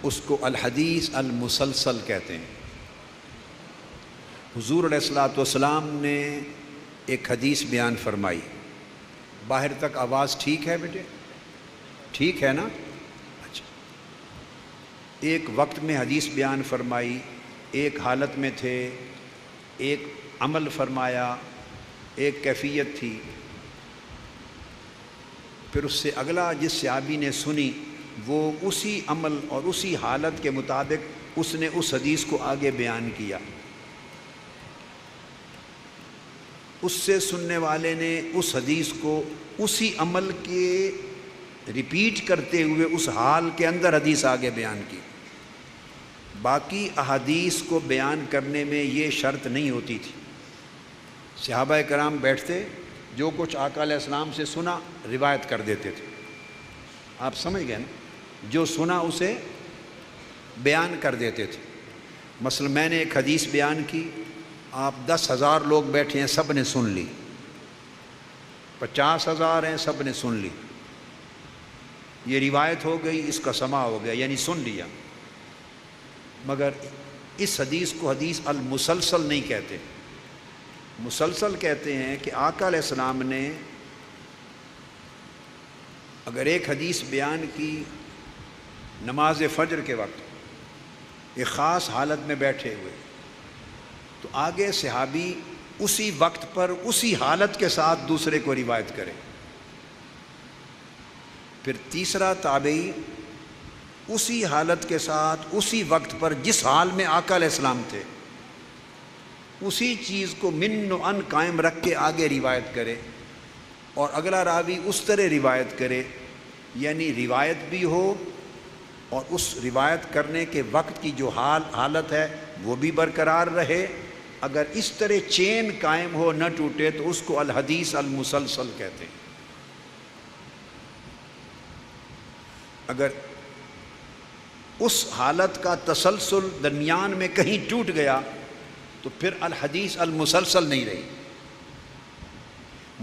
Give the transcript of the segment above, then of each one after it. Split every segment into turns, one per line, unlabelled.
اس کو الحدیث المسلسل کہتے ہیں۔ حضور علیہ الصلوۃ والسلام نے ایک حدیث بیان فرمائی، باہر تک آواز ٹھیک ہے بیٹے؟ ٹھیک ہے نا؟ اچھا، ایک وقت میں حدیث بیان فرمائی، ایک حالت میں تھے، ایک عمل فرمایا، ایک کیفیت تھی، پھر اس سے اگلا جس صحابی نے سنی وہ اسی عمل اور اسی حالت کے مطابق اس نے اس حدیث کو آگے بیان کیا۔ اس سے سننے والے نے اس حدیث کو اسی عمل کے ریپیٹ کرتے ہوئے اس حال کے اندر حدیث آگے بیان کی۔ باقی احادیث کو بیان کرنے میں یہ شرط نہیں ہوتی تھی۔ صحابہ کرام بیٹھتے، جو کچھ آقا علیہ السلام سے سنا روایت کر دیتے تھے۔ آپ سمجھ گئے نا؟ جو سنا اسے بیان کر دیتے تھے۔ مثلا میں نے ایک حدیث بیان کی، آپ 10,000 لوگ بیٹھے ہیں، سب نے سن لی، 50,000 ہیں، سب نے سن لی، یہ روایت ہو گئی، اس کا سماع ہو گیا، یعنی سن لیا۔ مگر اس حدیث کو حدیث المسلسل نہیں کہتے۔ مسلسل کہتے ہیں کہ آقا علیہ السلام نے اگر ایک حدیث بیان کی نماز فجر کے وقت ایک خاص حالت میں بیٹھے ہوئے، تو آگے صحابی اسی وقت پر اسی حالت کے ساتھ دوسرے کو روایت کرے، پھر تیسرا تابعی اسی حالت کے ساتھ اسی وقت پر جس حال میں آقا علیہ السلام تھے اسی چیز کو من و ان قائم رکھ کے آگے روایت کرے، اور اگلا راوی اس طرح روایت کرے، یعنی روایت بھی ہو اور اس روایت کرنے کے وقت کی جو حالت ہے وہ بھی برقرار رہے۔ اگر اس طرح چین قائم ہو، نہ ٹوٹے، تو اس کو الحدیث المسلسل کہتے ہیں۔ اگر اس حالت کا تسلسل درمیان میں کہیں ٹوٹ گیا تو پھر الحدیث المسلسل نہیں رہی۔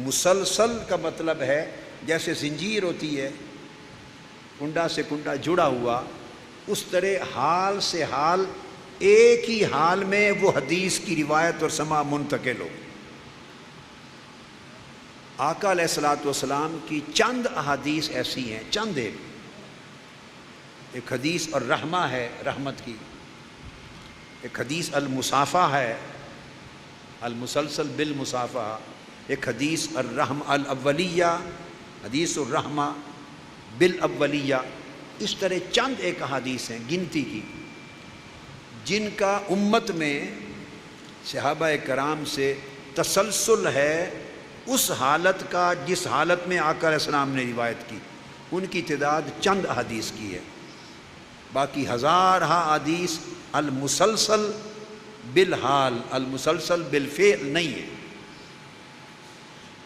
مسلسل کا مطلب ہے جیسے زنجیر ہوتی ہے، کنڈا سے کنڈا جڑا ہوا، اس طرح حال سے حال ایک ہی حال میں وہ حدیث کی روایت اور سماع منتقل ہو۔ آقا علیہ الصلوۃ والسلام کی چند احادیث ایسی ہیں، چند ایک حدیث الرحمہ ہے، رحمت کی، ایک حدیث المصافحہ ہے، المسلسل بالمصافحہ، ایک حدیث الرحم الاولیہ، حدیث الرحمہ بالاولیہ۔ اس طرح چند ایک احادیث ہیں گنتی کی جن کا امت میں صحابہ کرام سے تسلسل ہے اس حالت کا جس حالت میں آقا علیہ السلام نے روایت کی۔ ان کی تعداد چند احادیث کی ہے، باقی ہزارہ احادیث المسلسل بالحال، المسلسل بالفعل نہیں ہے۔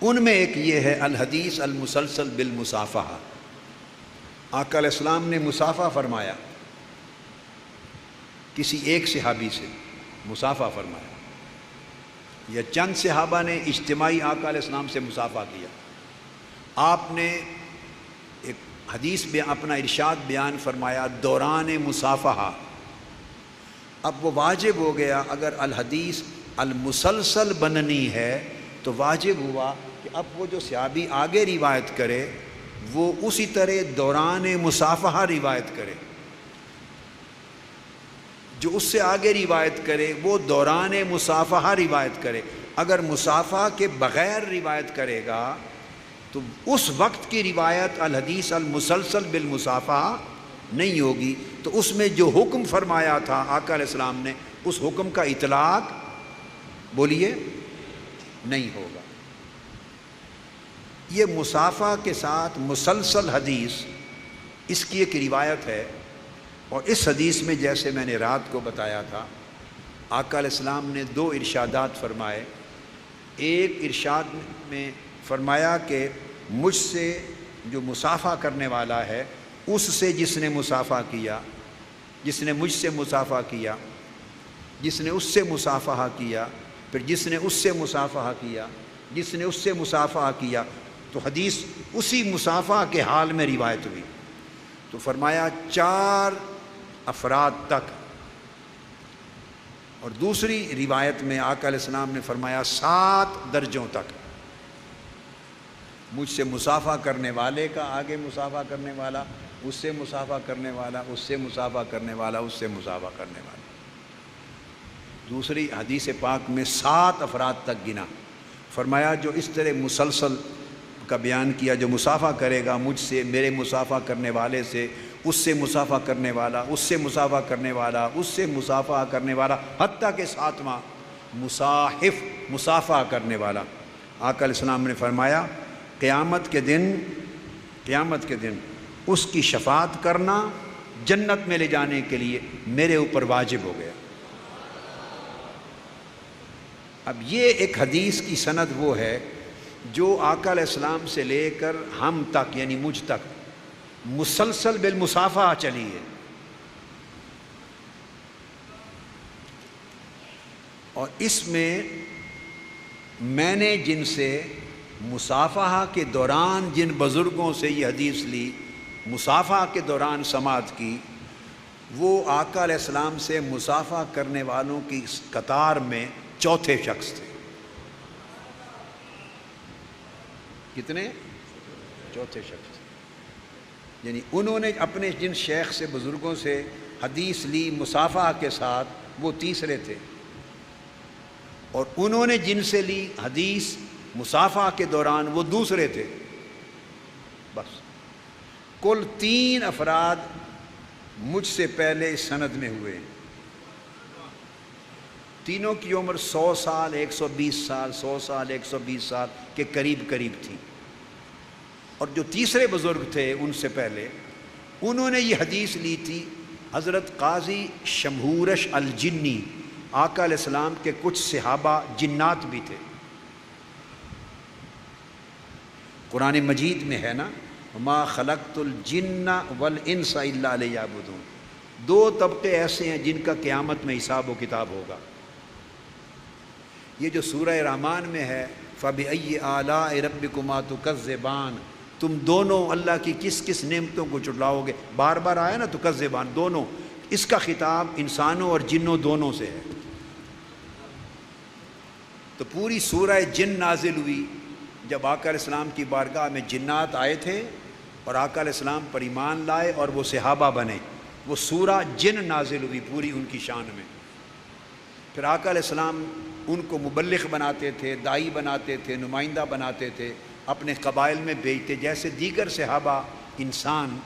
ان میں ایک یہ ہے الحدیث المسلسل بالمصافحہ۔ آقا علیہ السلام نے مصافحہ فرمایا، کسی ایک صحابی سے مصافحہ فرمایا، یا چند صحابہ نے اجتماعی آقا علیہ السلام سے مصافحہ کیا۔ آپ نے ایک حدیث میں اپنا ارشاد بیان فرمایا دوران مصافحہ۔ اب وہ واجب ہو گیا، اگر الحدیث المسلسل بننی ہے تو واجب ہوا کہ اب وہ جو صحابی آگے روایت کرے وہ اسی طرح دوران مصافحہ روایت کرے، جو اس سے آگے روایت کرے وہ دوران مصافحہ روایت کرے۔ اگر مصافحہ کے بغیر روایت کرے گا تو اس وقت کی روایت الحدیث المسلسل بالمصافحہ نہیں ہوگی، تو اس میں جو حکم فرمایا تھا آقا علیہ السلام نے اس حکم کا اطلاق بولیے نہیں ہوگا۔ یہ مصافحہ کے ساتھ مسلسل حدیث، اس کی ایک روایت ہے، اور اس حدیث میں جیسے میں نے رات کو بتایا تھا آقا علیہ السلام نے دو ارشادات فرمائے۔ ایک ارشاد میں فرمایا کہ مجھ سے جو مصافحہ کرنے والا ہے اس سے جس نے مصافحہ کیا، جس نے مجھ سے مصافحہ کیا، جس نے اس سے مصافحہ کیا، پھر جس نے اس سے مصافحہ کیا، جس نے اس سے مصافحہ کیا، تو حدیث اسی مصافحہ کے حال میں روایت ہوئی۔ تو فرمایا 4 افراد تک، اور دوسری روایت میں آقا علیہ السلام نے فرمایا 7 درجوں تک۔ مجھ سے مصافحہ کرنے والے کا آگے مصافحہ کرنے والا، اس سے مصافحہ کرنے والا، اس سے مصافحہ کرنے والا، اس سے مصافحہ کرنے والا۔ دوسری حدیث پاک میں 7 افراد تک گنا، فرمایا جو اس طرح مسلسل کا بیان کیا، جو مصافحہ کرے گا مجھ سے، میرے مصافحہ کرنے والے سے، اس سے مصافحہ کرنے والا، اس سے مصافحہ کرنے والا، اس سے مصافحہ کرنے والا، حتیٰ کہ 7واں مصاحف، مصافحہ کرنے والا۔ آقا علیہ السلام نے فرمایا قیامت کے دن اس کی شفاعت کرنا جنت میں لے جانے کے لیے میرے اوپر واجب ہو گیا۔ اب یہ ایک حدیث کی سند وہ ہے جو آقا علیہ السلام سے لے کر ہم تک، یعنی مجھ تک مسلسل بالمصافحہ چلی ہے، اور اس میں نے جن سے مصافحہ کے دوران جن بزرگوں سے یہ حدیث لی، مصافحہ کے دوران سماعت کی، وہ آقا علیہ السلام سے مصافحہ کرنے والوں کی قطار میں چوتھے شخص تھے۔ کتنے؟ چوتھے شخص تھے، یعنی انہوں نے اپنے جن شیخ سے، بزرگوں سے حدیث لی مصافحہ کے ساتھ، وہ تیسرے تھے، اور انہوں نے جن سے لی حدیث مصافحہ کے دوران وہ دوسرے تھے۔ بس کل 3 افراد مجھ سے پہلے اس سند میں ہوئے، تینوں کی عمر 100 سال 120 سال 100 سال 120 سال کے قریب تھی، اور جو تیسرے بزرگ تھے ان سے پہلے، انہوں نے یہ حدیث لی تھی حضرت قاضی شمہورش الجنی، آقا علیہ السلام کے کچھ صحابہ جنات بھی تھے۔ قرآن مجید میں ہے نا، ما خلقت الجن والانس الا لیعبدون، 2 طبقے ایسے ہیں جن کا قیامت میں حساب و کتاب ہوگا۔ یہ جو سورہ رحمان میں ہے فَبِأَيِّ آلَاءِ رَبِّكُمَا تُكَذِّبَانِ، تم دونوں اللہ کی کس کس نعمتوں کو جھٹلاؤ گے، بار بار آیا نا تکذبان، دونوں، اس کا خطاب انسانوں اور جنوں دونوں سے ہے۔ تو پوری سورہ جن نازل ہوئی جب آقا علیہ السلام کی بارگاہ میں جنات آئے تھے اور آقا علیہ السلام پر ایمان لائے اور وہ صحابہ بنے، وہ سورہ جن نازل ہوئی پوری ان کی شان میں۔ پھر آقا علیہ السلام ان کو مبلغ بناتے تھے، داعی بناتے تھے، نمائندہ بناتے تھے، اپنے قبائل میں بھیجتے، جیسے دیگر صحابہ انسان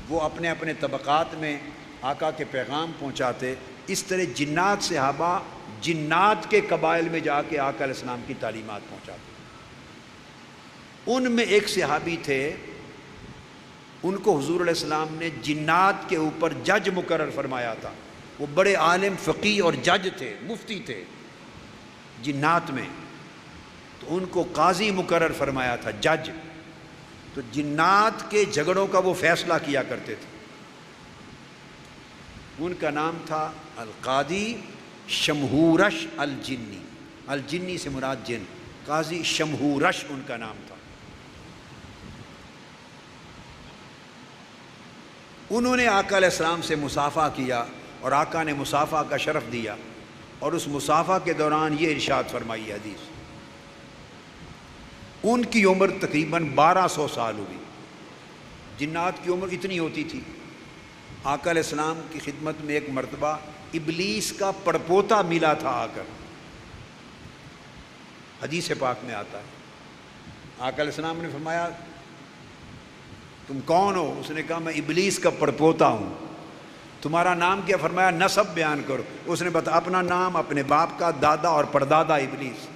وہ اپنے اپنے طبقات میں آقا کے پیغام پہنچاتے، اس طرح جنات صحابہ جنات کے قبائل میں جا کے آقا علیہ السلام کی تعلیمات پہنچاتے۔ ان میں ایک صحابی تھے، ان کو حضور علیہ السلام نے جنات کے اوپر جج مقرر فرمایا تھا، وہ بڑے عالم فقیہ اور جج تھے، مفتی تھے جنات میں، تو ان کو قاضی مقرر فرمایا تھا، جج۔ تو جنات کے جھگڑوں کا وہ فیصلہ کیا کرتے تھے۔ ان کا نام تھا القاضی شمہورش الجنی، الجنی سے مراد جن، قاضی شمہورش ان کا نام تھا۔ انہوں نے آقا علیہ السلام سے مصافحہ کیا اور آقا نے مصافحہ کا شرف دیا، اور اس مصافحہ کے دوران یہ ارشاد فرمائی حدیث۔ ان کی عمر تقریباً 1200 سال ہوئی، جنات کی عمر اتنی ہوتی تھی۔ آقا علیہ السلام کی خدمت میں ایک مرتبہ ابلیس کا پڑپوتا ملا تھا آ کر، حدیث پاک میں آتا ہے۔ آقا علیہ السلام نے فرمایا تم کون ہو؟ اس نے کہا میں ابلیس کا پڑپوتا ہوں۔ تمہارا نام کیا؟ فرمایا نسب بیان کرو۔ اس نے بتا اپنا نام، اپنے باپ کا، دادا اور پردادا ابلیس۔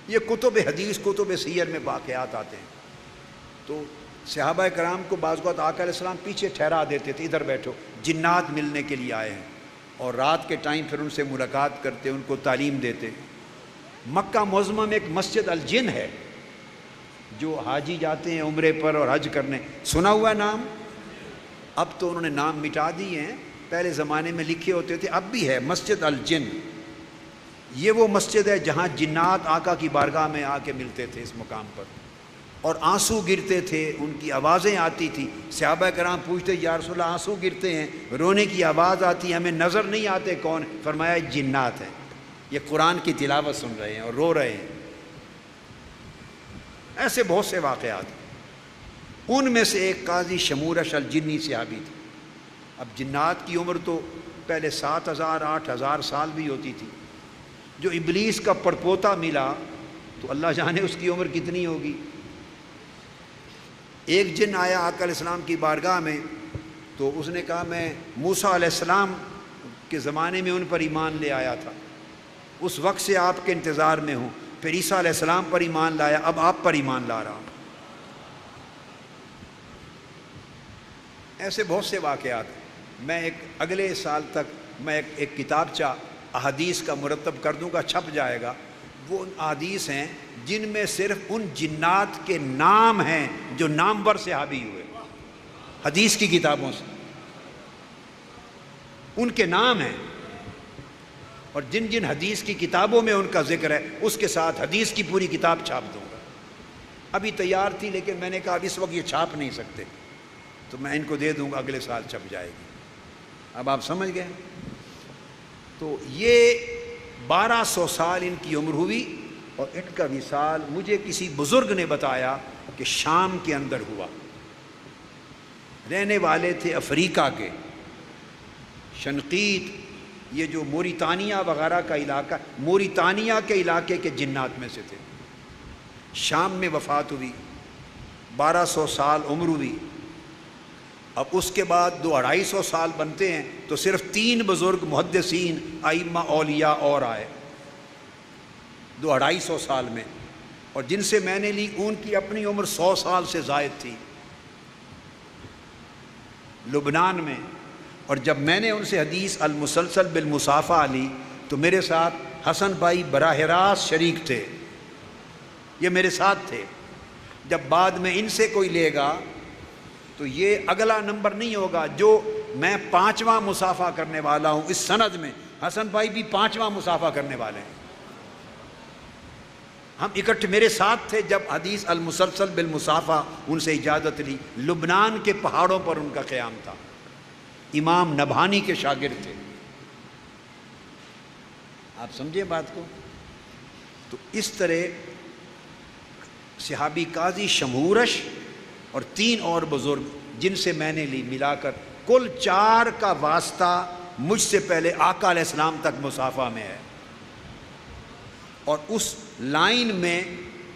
یہ کتب حدیث، کتب سیر میں واقعات آتے ہیں۔ تو صحابہ کرام کو بعض اوقات آقا علیہ السلام پیچھے ٹھہرا دیتے تھے، ادھر بیٹھو، جنات ملنے کے لیے آئے ہیں، اور رات کے ٹائم پھر ان سے ملاقات کرتے، ان کو تعلیم دیتے۔ مکہ معظمہ میں ایک مسجد الجن ہے، جو حاجی جاتے ہیں عمرے پر اور حج کرنے، سنا ہوا ہے نام؟ اب تو انہوں نے نام مٹا دیے ہیں، پہلے زمانے میں لکھے ہوتے تھے، اب بھی ہے مسجد الجن۔ یہ وہ مسجد ہے جہاں جنات آقا کی بارگاہ میں آ کے ملتے تھے اس مقام پر۔ اور آنسو گرتے تھے، ان کی آوازیں آتی تھی۔ صحابہ کرام پوچھتے یا رسول اللہ آنسو گرتے ہیں، رونے کی آواز آتی ہے، ہمیں نظر نہیں آتے کون؟ فرمایا جنات ہیں، یہ قرآن کی تلاوت سن رہے ہیں اور رو رہے ہیں۔ ایسے بہت سے واقعات، ان میں سے ایک قاضی شمورش الجنی صحابی تھے۔ اب جنات کی عمر تو پہلے 7,000 8,000 سال بھی ہوتی تھی۔ جو ابلیس کا پڑپوتا ملا تو اللہ جانے اس کی عمر کتنی ہوگی۔ ایک جن آیا آقا علیہ السلام کی بارگاہ میں، تو اس نے کہا میں موسیٰ علیہ السلام کے زمانے میں ان پر ایمان لے آیا تھا، اس وقت سے آپ کے انتظار میں ہوں، پھر عیسیٰ علیہ السلام پر ایمان لایا، اب آپ پر ایمان لا رہا ہوں۔ ایسے بہت سے واقعات ہیں۔ میں ایک اگلے سال تک میں ایک کتابچہ احادیث کا مرتب کر دوں گا، چھپ جائے گا۔ وہ احادیث ہیں جن میں صرف ان جنات کے نام ہیں جو نامور صحابی ہوئے، حدیث کی کتابوں سے ان کے نام ہیں، اور جن جن حدیث کی کتابوں میں ان کا ذکر ہے اس کے ساتھ حدیث کی پوری کتاب چھاپ دوں گا۔ ابھی تیار تھی لیکن میں نے کہا اب اس وقت یہ چھاپ نہیں سکتے، تو میں ان کو دے دوں گا، اگلے سال چھپ جائے گی۔ اب آپ سمجھ گئے؟ تو یہ 1200 سال ان کی عمر ہوئی، اور ان کا وصال مجھے کسی بزرگ نے بتایا کہ شام کے اندر ہوا۔ رہنے والے تھے افریقہ کے، شنقیط، یہ جو موریتانیہ وغیرہ کا علاقہ، موریتانیہ کے علاقے کے جنات میں سے تھے۔ شام میں وفات ہوئی، 1200 سال عمر ہوئی۔ اب اس کے بعد 200-250 سال بنتے ہیں تو صرف 3 بزرگ محدثین ائمہ اولیاء اور آئے 200-250 سال میں، اور جن سے میں نے لی ان کی اپنی عمر 100 سال سے زائد تھی لبنان میں۔ اور جب میں نے ان سے حدیث المسلسل بالمصافہ لی تو میرے ساتھ حسن بھائی براہ راست شریک تھے، یہ میرے ساتھ تھے۔ جب بعد میں ان سے کوئی لے گا تو یہ اگلا نمبر نہیں ہوگا، جو میں 5واں مصافہ کرنے والا ہوں اس سند میں، حسن بھائی بھی 5واں مصافہ کرنے والے ہیں۔ ہم اکٹھے میرے ساتھ تھے جب حدیث المسلسل بالمصافہ ان سے اجازت لی۔ لبنان کے پہاڑوں پر ان کا قیام تھا، امام نبہانی کے شاگرد تھے۔ آپ سمجھے بات کو؟ تو اس طرح صحابی قاضی شمورش اور 3 اور بزرگ جن سے میں نے لی، ملا کر کل 4 کا واسطہ مجھ سے پہلے آقا علیہ السلام تک مصافہ میں ہے، اور اس لائن میں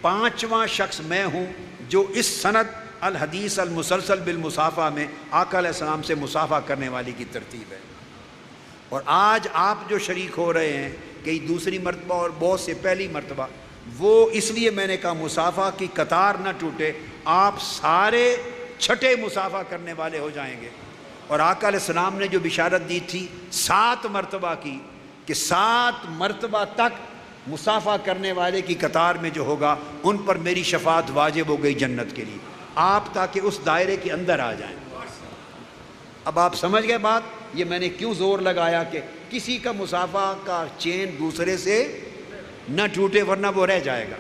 5واں شخص میں ہوں جو اس سند الحدیث المسلسل بالمصافہ میں آقا علیہ السلام سے مصافہ کرنے والی کی ترتیب ہے۔ اور آج آپ جو شریک ہو رہے ہیں، کئی دوسری مرتبہ اور بہت سے پہلی مرتبہ، وہ اس لیے میں نے کہا مصافہ کی قطار نہ ٹوٹے، آپ سارے چھٹے مصافہ کرنے والے ہو جائیں گے۔ اور آقا علیہ السلام نے جو بشارت دی تھی 7 مرتبہ کی، کہ 7 مرتبہ تک مصافہ کرنے والے کی قطار میں جو ہوگا ان پر میری شفاعت واجب ہو گئی جنت کے لیے، آپ تاکہ اس دائرے کے اندر آ جائیں۔ اب آپ سمجھ گئے بات؟ یہ میں نے کیوں زور لگایا کہ کسی کا مصافہ کا چین دوسرے سے نہ ٹوٹے، ورنہ وہ رہ جائے گا۔